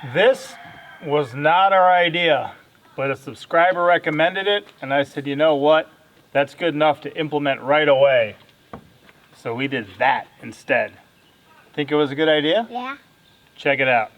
This was not our idea, but a subscriber recommended it, and I said, you know what? That's good enough to implement right away. So we did that instead. Think it was a good idea? Yeah. Check it out.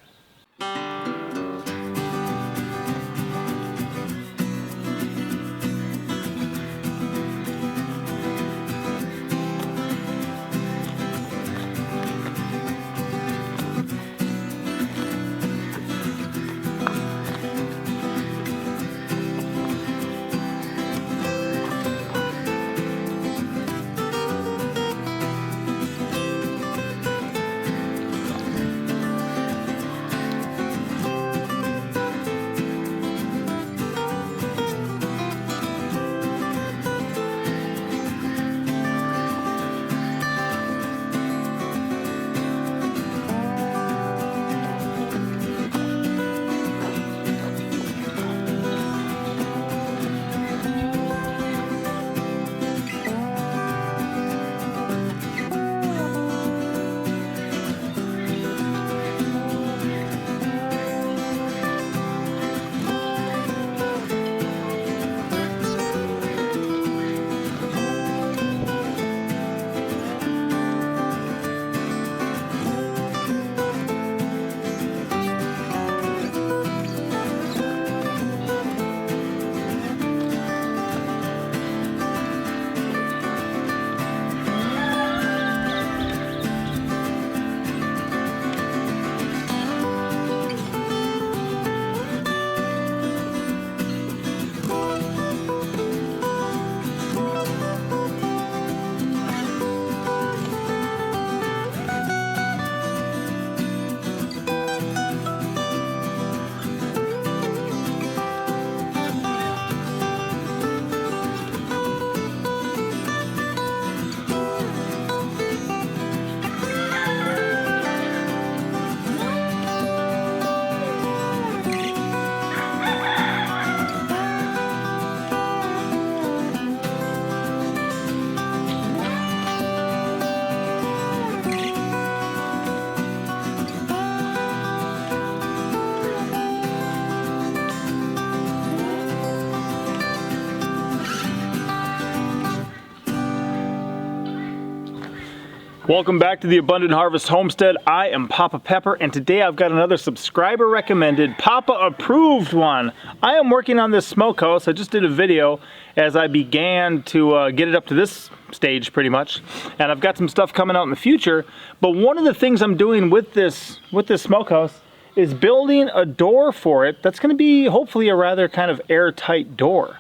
Welcome back to the Abundant Harvest Homestead. I am Papa Pepper, and today I've got another subscriber recommended, Papa approved one. I am working on this smokehouse. I just did a video as I began to get it up to this stage pretty much, and I've got some stuff coming out in the future. But one of the things I'm doing with this smokehouse is building a door for it that's going to be hopefully a rather kind of airtight door.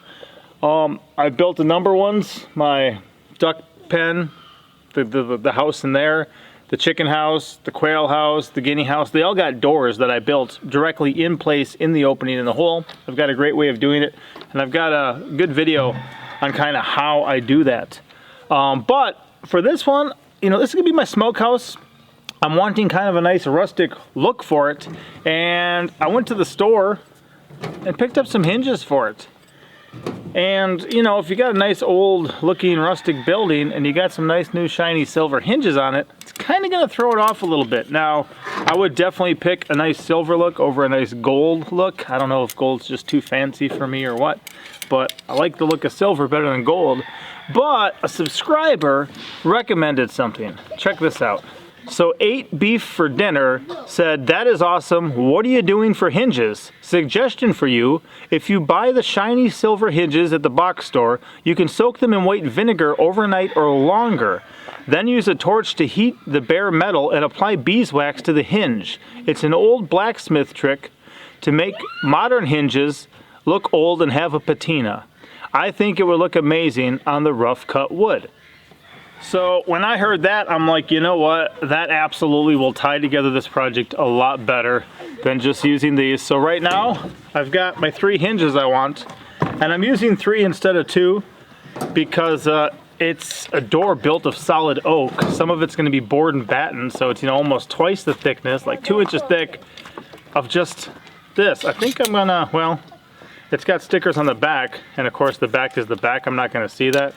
I built a number of ones, my duck pen, the house in there, the chicken house, the quail house, the guinea house. They all got doors that I built directly in place in the opening in the hole. I've got a great way of doing it, and I've got a good video on kind of how I do that. But for this one, you know, this is gonna be my smokehouse. I'm wanting kind of a nice rustic look for it, and I went to the store and picked up some hinges for it. And you know, if you got a nice old looking rustic building and you got some nice new shiny silver hinges on it, it's kind of going to throw it off a little bit. Now, I would definitely pick a nice silver look over a nice gold look. I don't know if gold's just too fancy for me or what, but I like the look of silver better than gold. But a subscriber recommended something. Check this out. So ate beef for dinner, said, that is awesome, what are you doing for hinges? Suggestion for you, if you buy the shiny silver hinges at the box store, you can soak them in white vinegar overnight or longer. Then use a torch to heat the bare metal and apply beeswax to the hinge. It's an old blacksmith trick to make modern hinges look old and have a patina. I think it would look amazing on the rough cut wood. So when I heard that, I'm like, you know what, that absolutely will tie together this project a lot better than just using these. So right now, I've got my 3 hinges I want, and I'm using 3 instead of 2 because it's a door built of solid oak. Some of it's going to be board and batten, so it's, you know, almost twice the thickness, like 2 inches thick of just this. I think I'm gonna, well, it's got stickers on the back, and of course the back is the back. I'm not going to see that.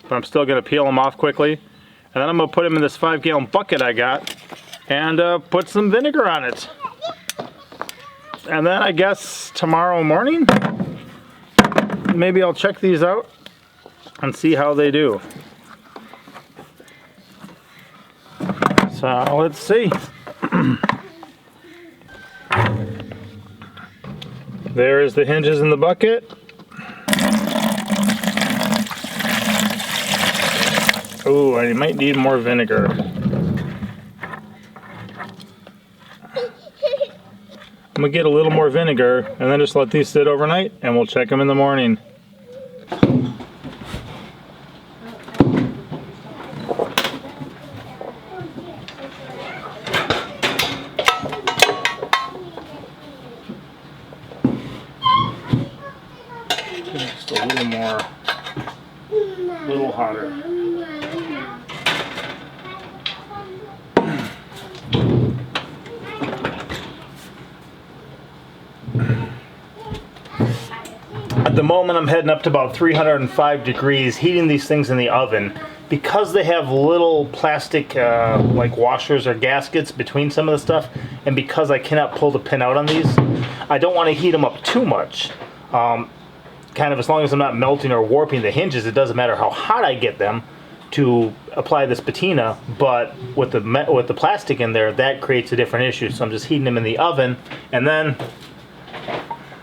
But I'm still going to peel them off quickly. And then I'm going to put them in this 5-gallon bucket I got and put some vinegar on it. And then I guess tomorrow morning, maybe I'll check these out and see how they do. So let's see. There is the hinges in the bucket. Oh, I might need more vinegar. I'm gonna get a little more vinegar and then just let these sit overnight and we'll check them in the morning. Just a little more, a little hotter. At the moment I'm heading up to about 305 degrees, heating these things in the oven. Because they have little plastic like washers or gaskets between some of the stuff, and because I cannot pull the pin out on these, I don't want to heat them up too much. Kind of as long as I'm not melting or warping the hinges, it doesn't matter how hot I get them to apply this patina, but with the plastic in there, that creates a different issue. So I'm just heating them in the oven, and then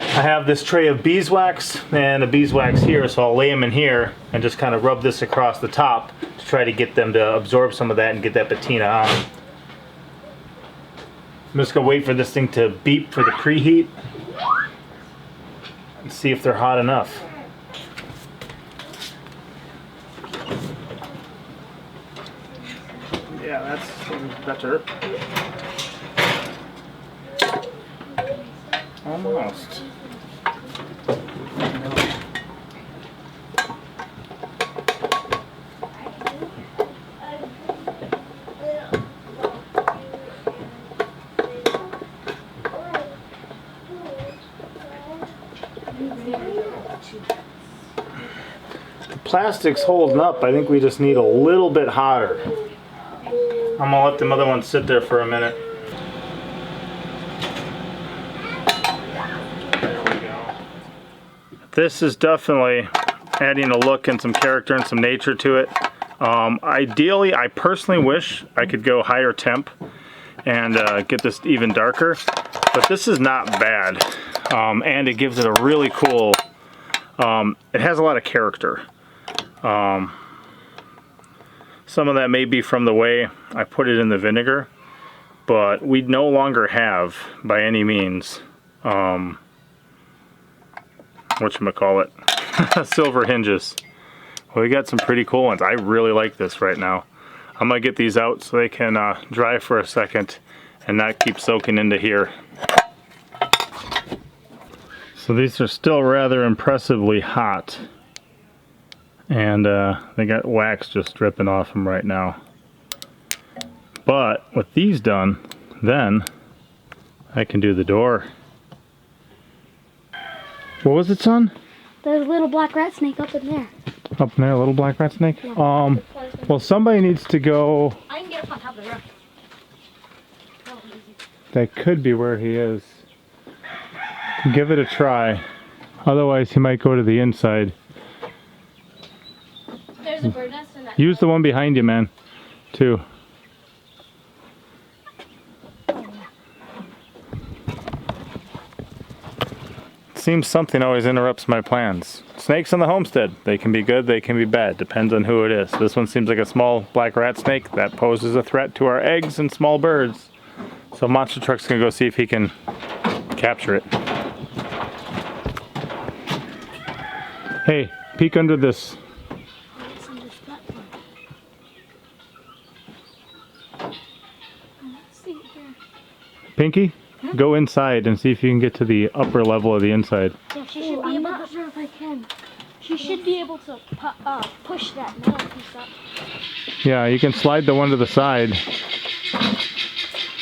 I have this tray of beeswax and a beeswax here, so I'll lay them in here and just kind of rub this across the top to try to get them to absorb some of that and get that patina on. I'm just gonna wait for this thing to beep for the preheat and see if they're hot enough. Yeah, that seems better. Almost. The plastic's holding up. I think we just need a little bit hotter. I'm gonna let them other ones sit there for a minute. There we go. This is definitely adding a look and some character and some nature to it. Ideally, I personally wish I could go higher temp and get this even darker, but this is not bad. And it gives it a really cool, it has a lot of character. Some of that may be from the way I put it in the vinegar, but we no longer have, by any means, whatchamacallit, silver hinges. Well, we got some pretty cool ones. I really like this right now. I'm gonna get these out so they can dry for a second and not keep soaking into here. So these are still rather impressively hot. And they got wax just dripping off them right now. But with these done, then I can do the door. What was it, son? There's a little black rat snake up in there. Up in there, a little black rat snake? Yeah. Well, somebody needs to go. I can get up on top of the roof. That could be where he is. Give it a try. Otherwise, he might go to the inside. There's a bird nest in that. Use the one behind you, man, too. It seems something always interrupts my plans. Snakes on the homestead. They can be good, they can be bad. Depends on who it is. This one seems like a small black rat snake that poses a threat to our eggs and small birds. So Monster Truck's gonna go see if he can capture it. Hey, peek under this. Pinky, go inside and see if you can get to the upper level of the inside. Yeah, she should be able to. Sure if I can. She should be able to push that metal piece up. Yeah, you can slide the one to the side.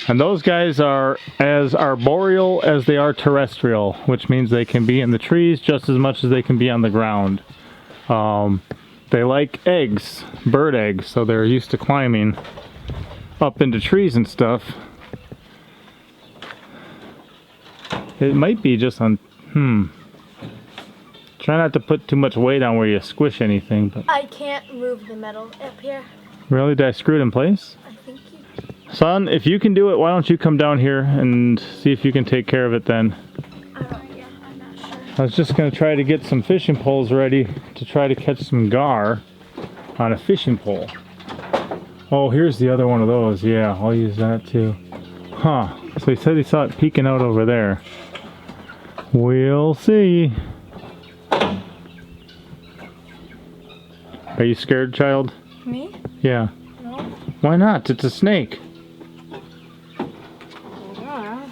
And those guys are as arboreal as they are terrestrial, which means they can be in the trees just as much as they can be on the ground. They like eggs, bird eggs, so they're used to climbing up into trees and stuff. It might be just on, Try not to put too much weight on where you squish anything, but... I can't move the metal up here. Really? Did I screw it in place? I think you... Son, if you can do it, why don't you come down here and see if you can take care of it then? I'm not sure. I was just going to try to get some fishing poles ready to try to catch some gar on a fishing pole. Oh, here's the other one of those. Yeah, I'll use that too. Huh. So he said he saw it peeking out over there. We'll see. Are you scared, child? Me? Yeah. No. Why not? It's a snake. Yeah.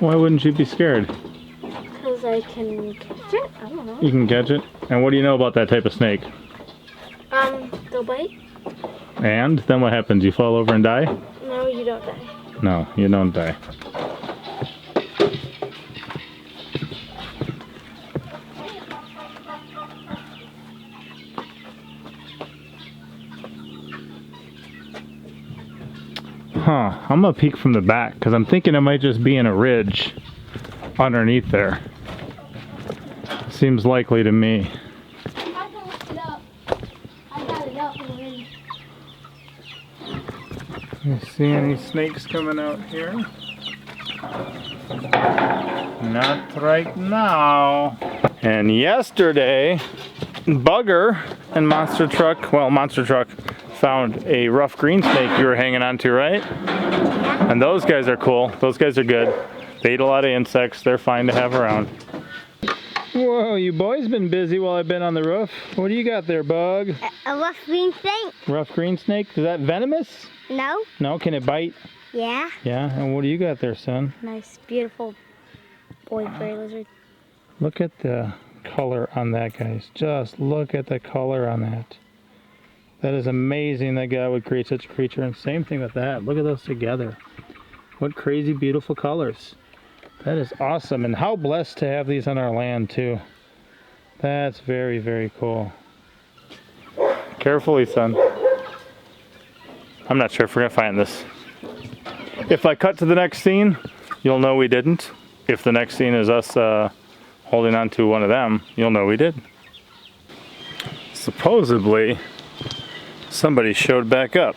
Why wouldn't you be scared? Because I can catch it? I don't know. You can catch it? And what do you know about that type of snake? They'll bite? And then what happens? You fall over and die? No, you don't die. No, you don't die. Huh, I'm gonna peek from the back because I'm thinking it might just be in a ridge underneath there. Seems likely to me. I can lift it up. I got it up already. You see any snakes coming out here? Not right now. And yesterday, Bugger and Monster Truck, well, Monster Truck found a rough green snake you were hanging on to, right? And those guys are cool. Those guys are good. They eat a lot of insects. They're fine to have around. Whoa, you boys been busy while I've been on the roof. What do you got there, Bug? A rough green snake? Rough green snake? Is that venomous? No. No, can it bite? Yeah. Yeah, and what do you got there, son? Nice, beautiful boy fairy lizard. Look at the color on that, guys. Just look at the color on that. That is amazing that God would create such a creature. And same thing with that. Look at those together. What crazy, beautiful colors. That is awesome. And how blessed to have these on our land, too. That's very, very cool. Carefully, son. I'm not sure if we're going to find this. If I cut to the next scene, you'll know we didn't. If the next scene is us holding on to one of them, you'll know we did. Supposedly, somebody showed back up.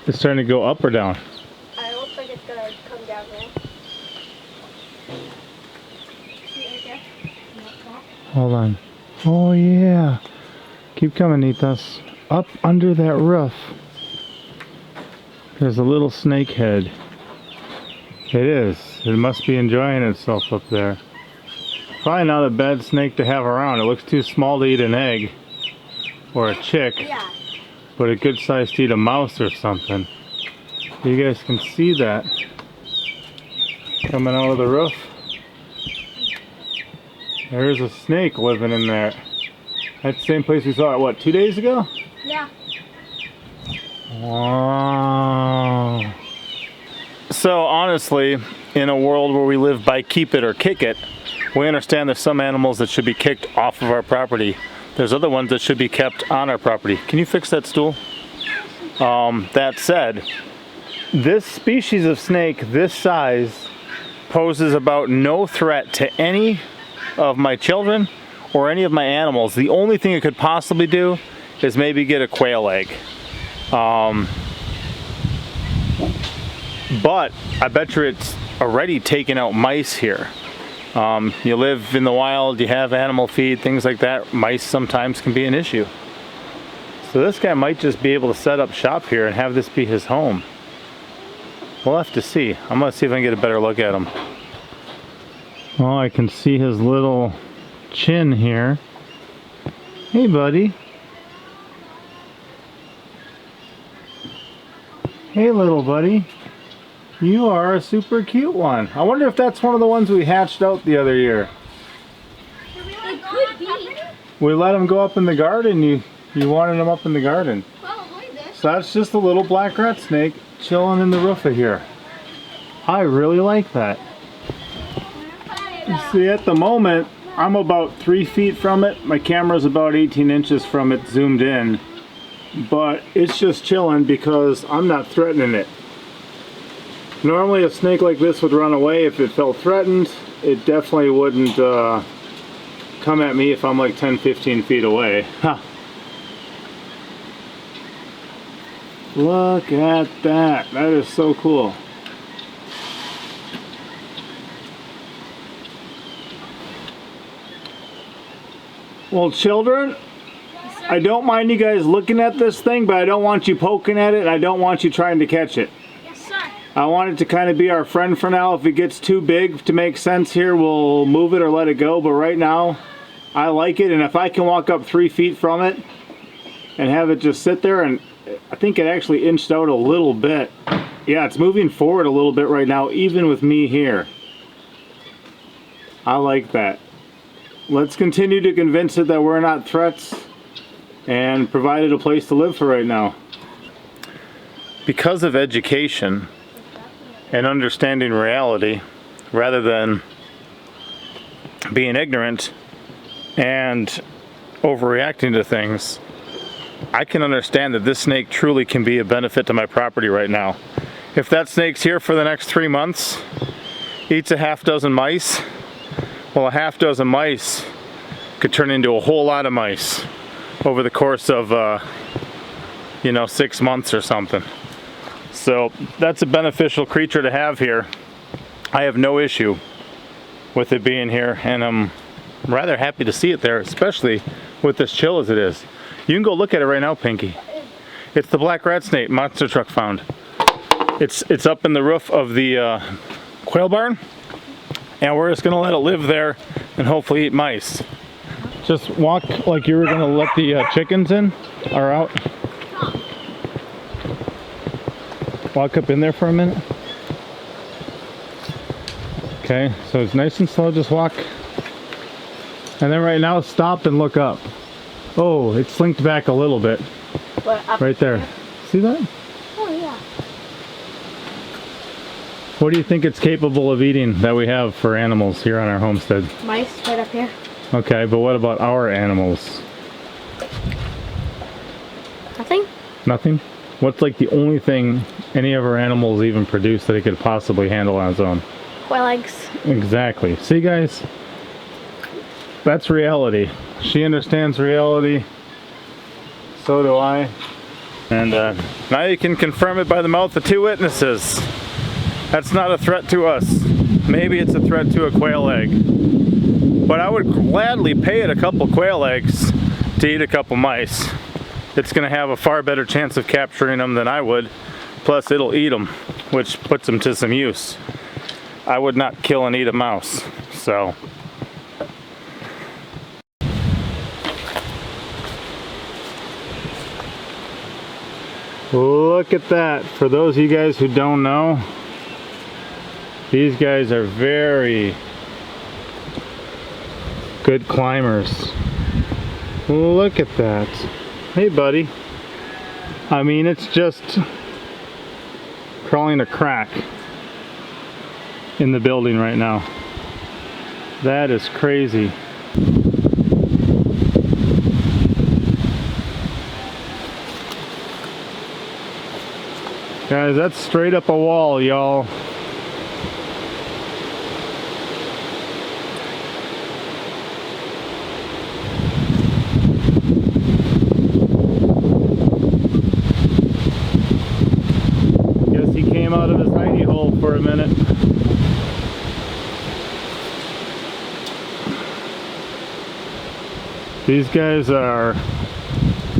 It's starting to go up or down? It looks like it's gonna come down there. See right there? Hold on. Oh yeah. Keep coming, Nithas. Up under that roof. There's a little snake head. It is. It must be enjoying itself up there. Probably not a bad snake to have around. It looks too small to eat an egg or a chick, Yeah. but a good size to eat a mouse or something. You guys can see that coming out of the roof. There's a snake living in there. That's the same place we saw it, what, 2 days ago? Yeah. Wow. So honestly, in a world where we live by keep it or kick it, we understand there's some animals that should be kicked off of our property. There's other ones that should be kept on our property. Can you fix that stool? That said, this species of snake, this size, poses about no threat to any of my children or any of my animals. The only thing it could possibly do is maybe get a quail egg. But I bet you it's already taken out mice here. You live in the wild, you have animal feed, things like that. Mice sometimes can be an issue. So this guy might just be able to set up shop here and have this be his home. We'll have to see. I'm gonna see if I can get a better look at him. Oh, I can see his little chin here. Hey, buddy. Hey, little buddy. You are a super cute one. I wonder if that's one of the ones we hatched out the other year. It could be. We let him go up in the garden. You wanted him up in the garden. Probably this. So that's just a little black rat snake chilling in the roof of here. I really like that. You see, at the moment, I'm about 3 feet from it. My camera's about 18 inches from it zoomed in. But it's just chilling because I'm not threatening it. Normally a snake like this would run away if it felt threatened. It definitely wouldn't come at me if I'm like 10-15 feet away. Huh. Look at that. That is so cool. Well, children, I don't mind you guys looking at this thing, but I don't want you poking at it, and I don't want you trying to catch it. Yes, sir. I want it to kind of be our friend for now. If it gets too big to make sense here, we'll move it or let it go. But right now, I like it, and if I can walk up 3 feet from it and have it just sit there, and I think it actually inched out a little bit. Yeah, it's moving forward a little bit right now, even with me here. I like that. Let's continue to convince it that we're not threats and provide it a place to live for right now. Because of education and understanding reality, rather than being ignorant and overreacting to things, I can understand that this snake truly can be a benefit to my property right now. If that snake's here for the next 3 months, eats a half dozen mice, well, a half dozen mice could turn into a whole lot of mice over the course of, 6 months or something. So that's a beneficial creature to have here. I have no issue with it being here, and I'm rather happy to see it there, especially with as chill as it is. You can go look at it right now, Pinky. It's the black rat snake monster truck found. It's up in the roof of the quail barn, and we're just gonna let it live there and hopefully eat mice. Just walk like you were gonna let the chickens in or out. Walk up in there for a minute. Okay, so it's nice and slow, just walk. And then right now stop and look up. Oh, it slinked back a little bit. What, up right there. See that? Oh, yeah. What do you think it's capable of eating that we have for animals here on our homestead? Mice right up here. Okay, but what about our animals? Nothing? Nothing? What's like the only thing any of our animals even produce that it could possibly handle on its own? Quail eggs. Exactly. See, guys? That's reality. She understands reality. So do I. And now you can confirm it by the mouth of 2 witnesses. That's not a threat to us. Maybe it's a threat to a quail egg. But I would gladly pay it a couple quail eggs to eat a couple mice. It's going to have a far better chance of capturing them than I would. Plus it'll eat them, which puts them to some use. I would not kill and eat a mouse. So look at that. For those of you guys who don't know, these guys are very good climbers. Look at that. Hey, buddy. I mean, it's just crawling a crack in the building right now. That is crazy. Guys, that's straight up a wall, y'all. Guess he came out of his hidey hole for a minute. These guys are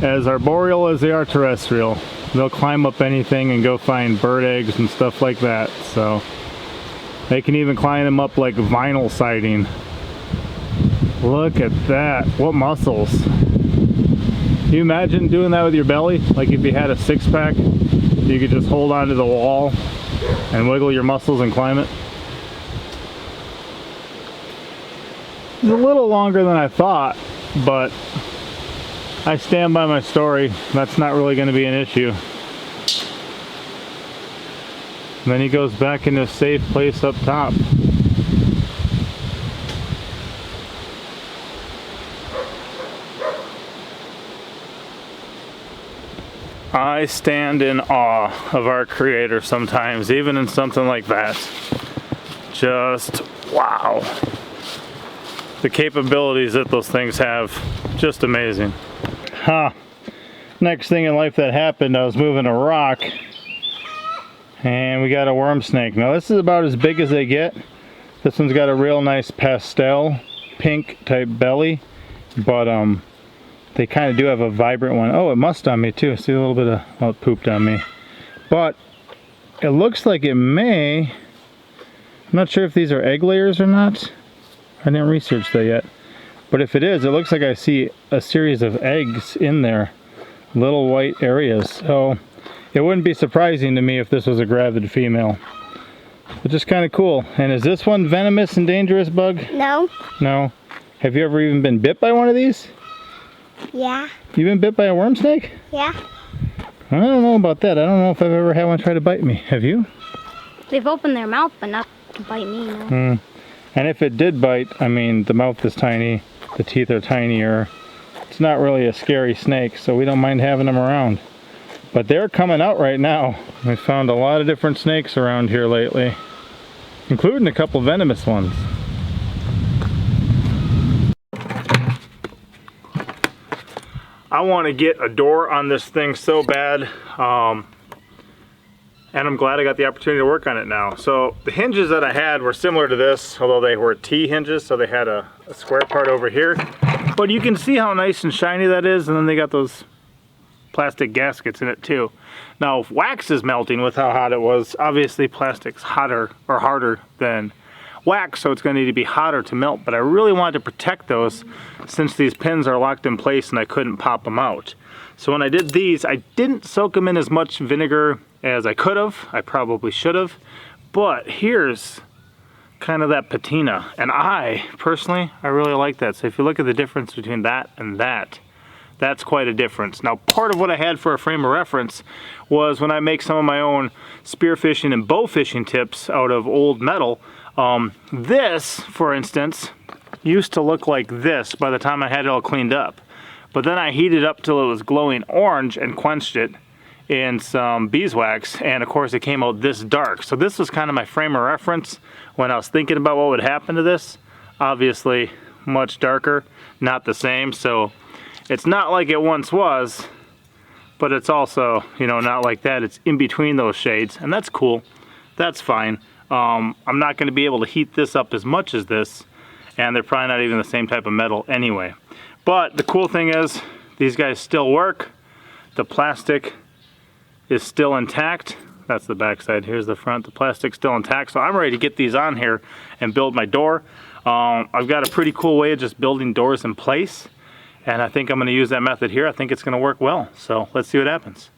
as arboreal as they are terrestrial. They'll climb up anything and go find bird eggs and stuff like that. So they can even climb them up like vinyl siding. Look at that. What muscles. Can you imagine doing that with your belly? Like if you had a six-pack, you could just hold onto the wall and wiggle your muscles and climb it. It's a little longer than I thought, but I stand by my story. That's not really going to be an issue. And then he goes back into a safe place up top. I stand in awe of our creator sometimes, even in something like that. Just wow. The capabilities that those things have, just amazing. Huh. Next thing in life that happened, I was moving a rock and we got a worm snake. Now this is about as big as they get. This one's got a real nice pastel pink type belly, but they kind of do have a vibrant one. Oh, it must on me too. See a little bit of, well, it pooped on me. But it looks like it may, I'm not sure if these are egg layers or not. I didn't research that yet. But if it is, it looks like I see a series of eggs in there. Little white areas. So it wouldn't be surprising to me if this was a gravid female. But just kind of cool. And is this one venomous and dangerous, Bug? No. No. Have you ever even been bit by one of these? Yeah. You've been bit by a worm snake? Yeah. I don't know about that. I don't know if I've ever had one try to bite me. Have you? They've opened their mouth, but not to bite me. No. And if it did bite, I mean, the mouth is tiny, the teeth are tinier. It's not really a scary snake, so we don't mind having them around. But they're coming out right now. We found a lot of different snakes around here lately, including a couple venomous ones. I want to get a door on this thing so bad, and I'm glad I got the opportunity to work on it now. So the hinges that I had were similar to this, although they were T hinges, so they had a square part over here. But you can see how nice and shiny that is, and then they got those plastic gaskets in it too. Now if wax is melting with how hot it was, obviously plastic's hotter or harder than wax, so it's going to need to be hotter to melt. But I really wanted to protect those since these pins are locked in place and I couldn't pop them out. So when I did these, I didn't soak them in as much vinegar as I could have. I probably should have. But here's kind of that patina, and I personally really like that. So if you look at the difference between that and that, that's quite a difference. Now part of what I had for a frame of reference was when I make some of my own spearfishing and bow fishing tips out of old metal, this for instance used to look like this by the time I had it all cleaned up. But then I heated it up till it was glowing orange and quenched it in some beeswax, and of course it came out this dark. So this was kind of my frame of reference when I was thinking about what would happen to this. Obviously much darker, not the same, so it's not like it once was, but it's also, you know, not like that. It's in between those shades, and that's cool. That's fine. I'm not going to be able to heat this up as much as this, and they're probably not even the same type of metal anyway. But the cool thing is these guys still work. The plastic is still intact. That's the back side. Here's the front. The plastic's still intact, so I'm ready to get these on here and build my door. I've got a pretty cool way of just building doors in place, and I think I'm going to use that method here. I think it's going to work well, so let's see what happens.